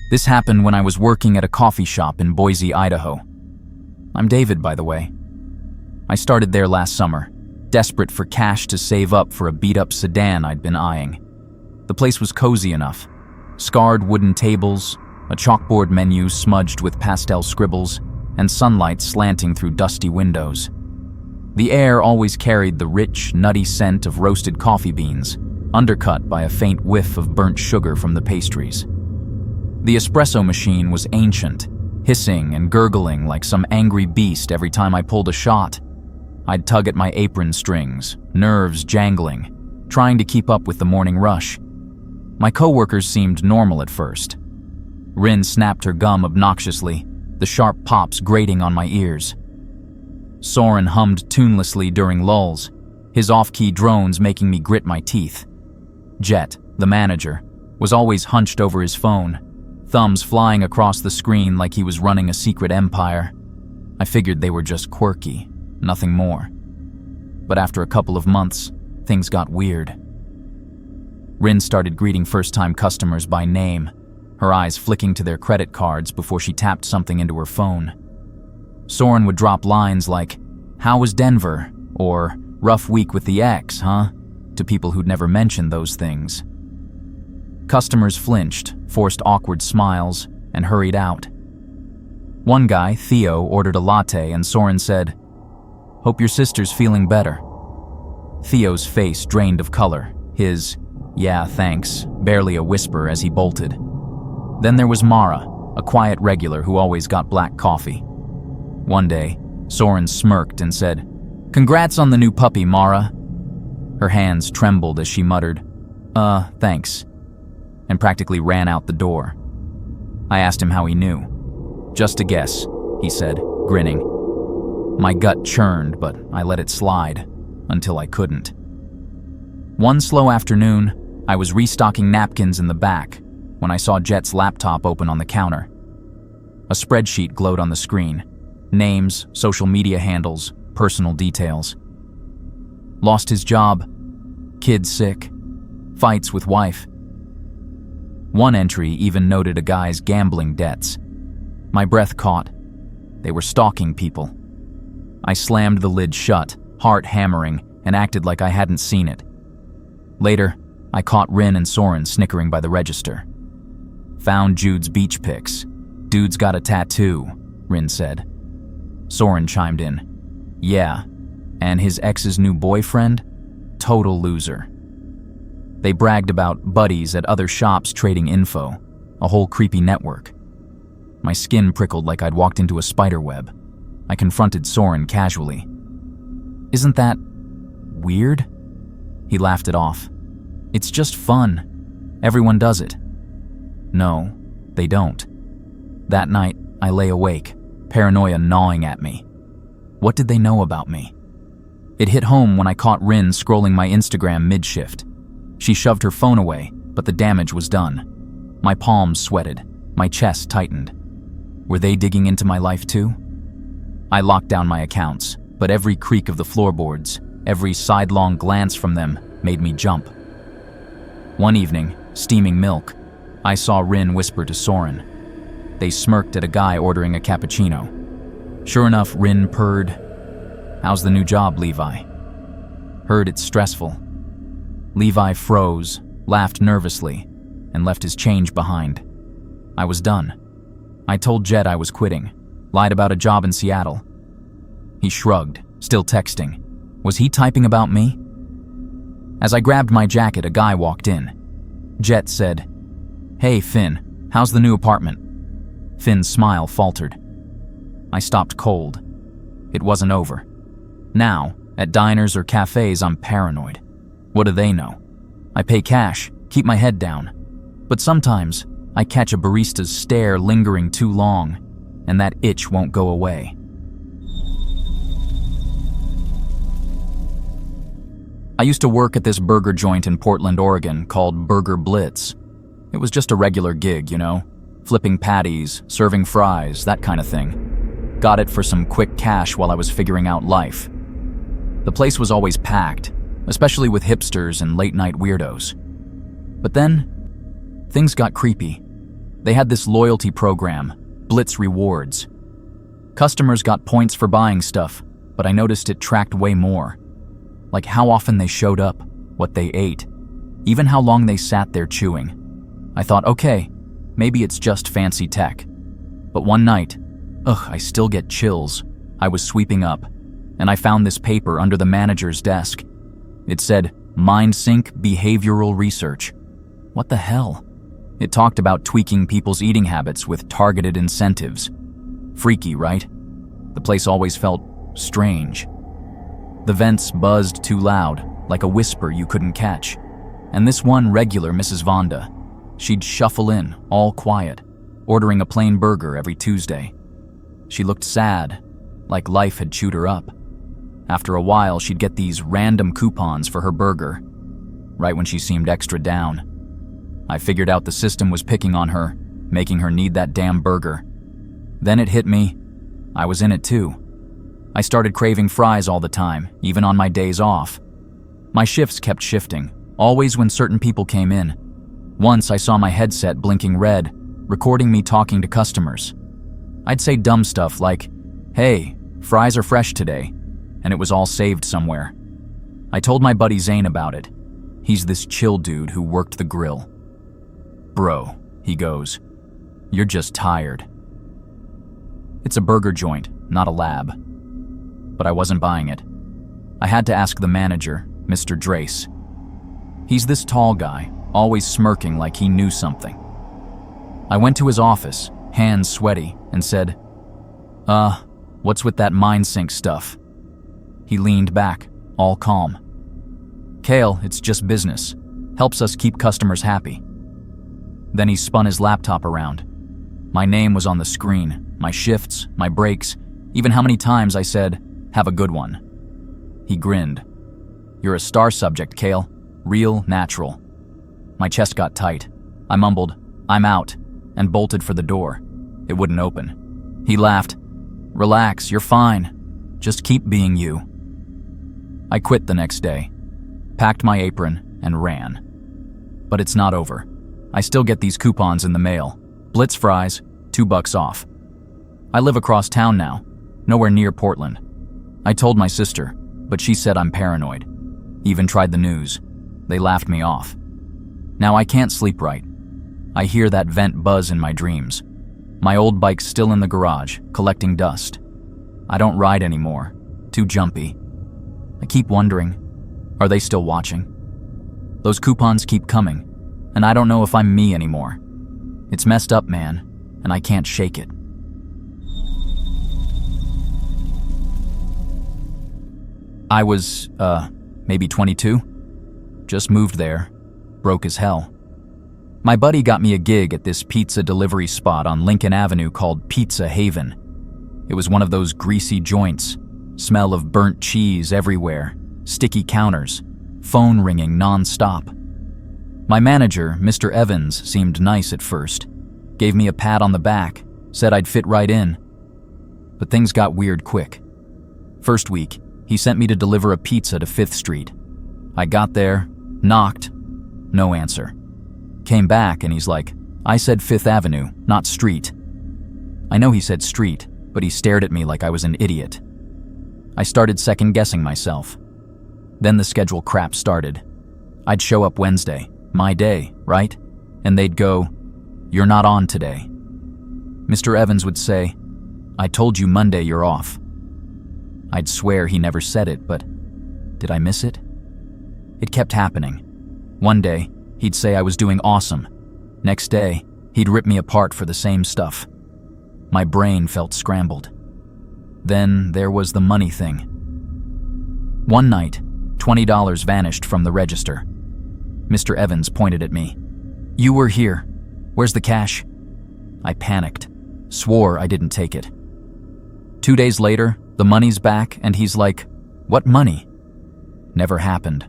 This happened when I was working at a coffee shop in Boise, Idaho. I'm David, by the way. I started there last summer, desperate for cash to save up for a beat-up sedan I'd been eyeing. The place was cozy enough. Scarred wooden tables, a chalkboard menu smudged with pastel scribbles, and sunlight slanting through dusty windows. The air always carried the rich, nutty scent of roasted coffee beans, undercut by a faint whiff of burnt sugar from the pastries. The espresso machine was ancient, hissing and gurgling like some angry beast every time I pulled a shot. I'd tug at my apron strings, nerves jangling, trying to keep up with the morning rush. My coworkers seemed normal at first. Rin snapped her gum obnoxiously, the sharp pops grating on my ears. Soren hummed tunelessly during lulls, his off-key drones making me grit my teeth. Jet, the manager, was always hunched over his phone, thumbs flying across the screen like he was running a secret empire. I figured they were just quirky, nothing more. But after a couple of months, things got weird. Rin started greeting first-time customers by name, her eyes flicking to their credit cards before she tapped something into her phone. Soren would drop lines like, "How was Denver?" or "Rough week with the ex, huh?" to people who'd never mentioned those things. Customers flinched, forced awkward smiles, and hurried out. One guy, Theo, ordered a latte and Soren said, "Hope your sister's feeling better." Theo's face drained of color, his, "Yeah, thanks," barely a whisper as he bolted. Then there was Mara, a quiet regular who always got black coffee. One day, Soren smirked and said, "Congrats on the new puppy, Mara." Her hands trembled as she muttered, thanks," and practically ran out the door. I asked him how he knew. "Just a guess," he said, grinning. My gut churned, but I let it slide, until I couldn't. One slow afternoon, I was restocking napkins in the back when I saw Jet's laptop open on the counter. A spreadsheet glowed on the screen. Names, social media handles, personal details. Lost his job, kid sick, fights with wife. One entry even noted a guy's gambling debts. My breath caught. They were stalking people. I slammed the lid shut, heart hammering, and acted like I hadn't seen it. Later, I caught Rin and Soren snickering by the register. "Found Jude's beach pics. Dude's got a tattoo," Rin said. Soren chimed in. "Yeah, and his ex's new boyfriend? Total loser." They bragged about buddies at other shops trading info, a whole creepy network. My skin prickled like I'd walked into a spider web. I confronted Soren casually. "Isn't that weird?" He laughed it off. "It's just fun. Everyone does it." No, they don't. That night, I lay awake, paranoia gnawing at me. What did they know about me? It hit home when I caught Rin scrolling my Instagram mid-shift. She shoved her phone away, but the damage was done. My palms sweated, my chest tightened. Were they digging into my life too? I locked down my accounts, but every creak of the floorboards, every sidelong glance from them made me jump. One evening, steaming milk, I saw Rin whisper to Soren. They smirked at a guy ordering a cappuccino. Sure enough, Rin purred, "How's the new job, Levi?" "Heard it's stressful." Levi froze, laughed nervously, and left his change behind. I was done. I told Jet I was quitting, lied about a job in Seattle. He shrugged, still texting. Was he typing about me? As I grabbed my jacket, a guy walked in. Jet said, "Hey, Finn, how's the new apartment?" Finn's smile faltered. I stopped cold. It wasn't over. Now, at diners or cafes, I'm paranoid. What do they know? I pay cash, keep my head down. But sometimes, I catch a barista's stare lingering too long, and that itch won't go away. I used to work at this burger joint in Portland, Oregon called Burger Blitz. It was just a regular gig, you know, flipping patties, serving fries, that kind of thing. Got it for some quick cash while I was figuring out life. The place was always packed, especially with hipsters and late-night weirdos. But then, things got creepy. They had this loyalty program, Blitz Rewards. Customers got points for buying stuff, but I noticed it tracked way more. Like how often they showed up, what they ate, even how long they sat there chewing. I thought, okay, maybe it's just fancy tech. But one night, I still get chills. I was sweeping up, and I found this paper under the manager's desk. It said, MindSync Behavioral Research. What the hell? It talked about tweaking people's eating habits with targeted incentives. Freaky, right? The place always felt strange. The vents buzzed too loud, like a whisper you couldn't catch. And this one regular Mrs. Vonda, she'd shuffle in, all quiet, ordering a plain burger every Tuesday. She looked sad, like life had chewed her up. After a while, she'd get these random coupons for her burger, right when she seemed extra down. I figured out the system was picking on her, making her need that damn burger. Then it hit me. I was in it too. I started craving fries all the time, even on my days off. My shifts kept shifting, always when certain people came in. Once I saw my headset blinking red, recording me talking to customers. I'd say dumb stuff like, "Hey, fries are fresh today," and it was all saved somewhere. I told my buddy Zane about it. He's this chill dude who worked the grill. "Bro," he goes, "you're just tired." It's a burger joint, not a lab. But I wasn't buying it. I had to ask the manager, Mr. Drace. He's this tall guy, always smirking like he knew something. I went to his office, hands sweaty, and said, what's with that MindSync stuff?" He leaned back, all calm. "Kale, it's just business. Helps us keep customers happy." Then he spun his laptop around. My name was on the screen, my shifts, my breaks, even how many times I said, "Have a good one." He grinned. "You're a star subject, Kale. Real, natural." My chest got tight. I mumbled, "I'm out," and bolted for the door. It wouldn't open. He laughed. "Relax, you're fine. Just keep being you." I quit the next day, packed my apron, and ran. But it's not over. I still get these coupons in the mail. Blitz fries, $2 off. I live across town now, nowhere near Portland. I told my sister, but she said I'm paranoid. Even tried the news. They laughed me off. Now I can't sleep right. I hear that vent buzz in my dreams. My old bike's still in the garage, collecting dust. I don't ride anymore. Too jumpy. I keep wondering, are they still watching? Those coupons keep coming, and I don't know if I'm me anymore. It's messed up, man, and I can't shake it. I was, maybe 22. Just moved there. Broke as hell. My buddy got me a gig at this pizza delivery spot on Lincoln Avenue called Pizza Haven. It was one of those greasy joints, smell of burnt cheese everywhere, sticky counters, phone ringing non-stop. My manager, Mr. Evans, seemed nice at first, gave me a pat on the back, said I'd fit right in. But things got weird quick. First week, he sent me to deliver a pizza to 5th Street. I got there, knocked, no answer. Came back and he's like, "I said 5th Avenue, not street." I know he said street, but he stared at me like I was an idiot. I started second-guessing myself. Then the schedule crap started. I'd show up Wednesday, my day, right? And they'd go, "You're not on today." Mr. Evans would say, "I told you Monday you're off." I'd swear he never said it, but did I miss it? It kept happening. One day, he'd say I was doing awesome. Next day, he'd rip me apart for the same stuff. My brain felt scrambled. Then there was the money thing. One night, $20 vanished from the register. Mr. Evans pointed at me. "You were here. Where's the cash?" I panicked, swore I didn't take it. 2 days later, the money's back, and he's like, "What money?" Never happened.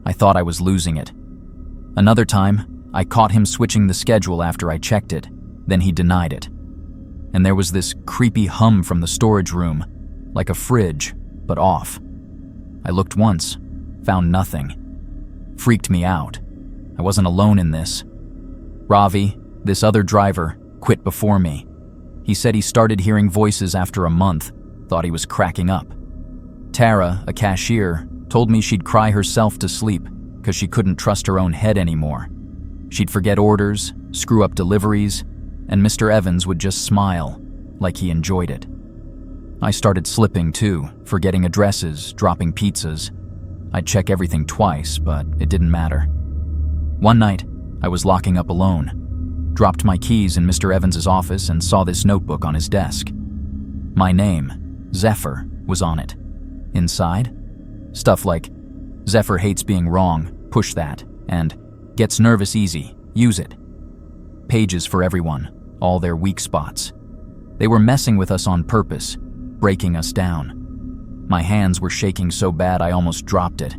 I thought I was losing it. Another time, I caught him switching the schedule after I checked it, then he denied it. And there was this creepy hum from the storage room, like a fridge, but off. I looked once, found nothing. Freaked me out. I wasn't alone in this. Ravi, This other driver quit before me. He said he started hearing voices after a month, thought he was cracking up. Tara, a cashier, told me she'd cry herself to sleep because she couldn't trust her own head anymore. She'd forget orders, screw up deliveries, and Mr. Evans would just smile, like he enjoyed it. I started slipping too, forgetting addresses, dropping pizzas. I'd check everything twice, but it didn't matter. One night, I was locking up alone, dropped my keys in Mr. Evans's office and saw this notebook on his desk. My name, Zephyr, was on it. Inside, stuff like, Zephyr hates being wrong, push that, and gets nervous easy, use it. Pages for everyone, all their weak spots. They were messing with us on purpose, breaking us down. My hands were shaking so bad I almost dropped it.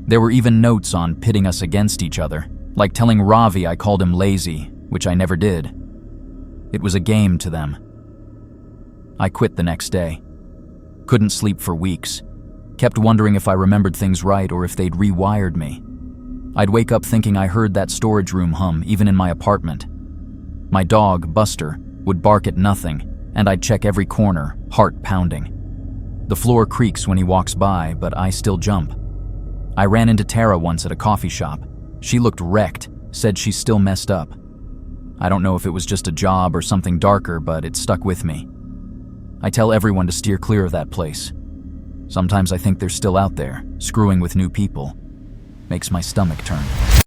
There were even notes on pitting us against each other, like telling Ravi I called him lazy, which I never did. It was a game to them. I quit the next day. Couldn't sleep for weeks. Kept wondering if I remembered things right or if they'd rewired me. I'd wake up thinking I heard that storage room hum even in my apartment. My dog, Buster, would bark at nothing, and I'd check every corner, heart pounding. The floor creaks when he walks by, but I still jump. I ran into Tara once at a coffee shop. She looked wrecked, said she's still messed up. I don't know if it was just a job or something darker, but it stuck with me. I tell everyone to steer clear of that place. Sometimes I think they're still out there, screwing with new people. Makes my stomach turn.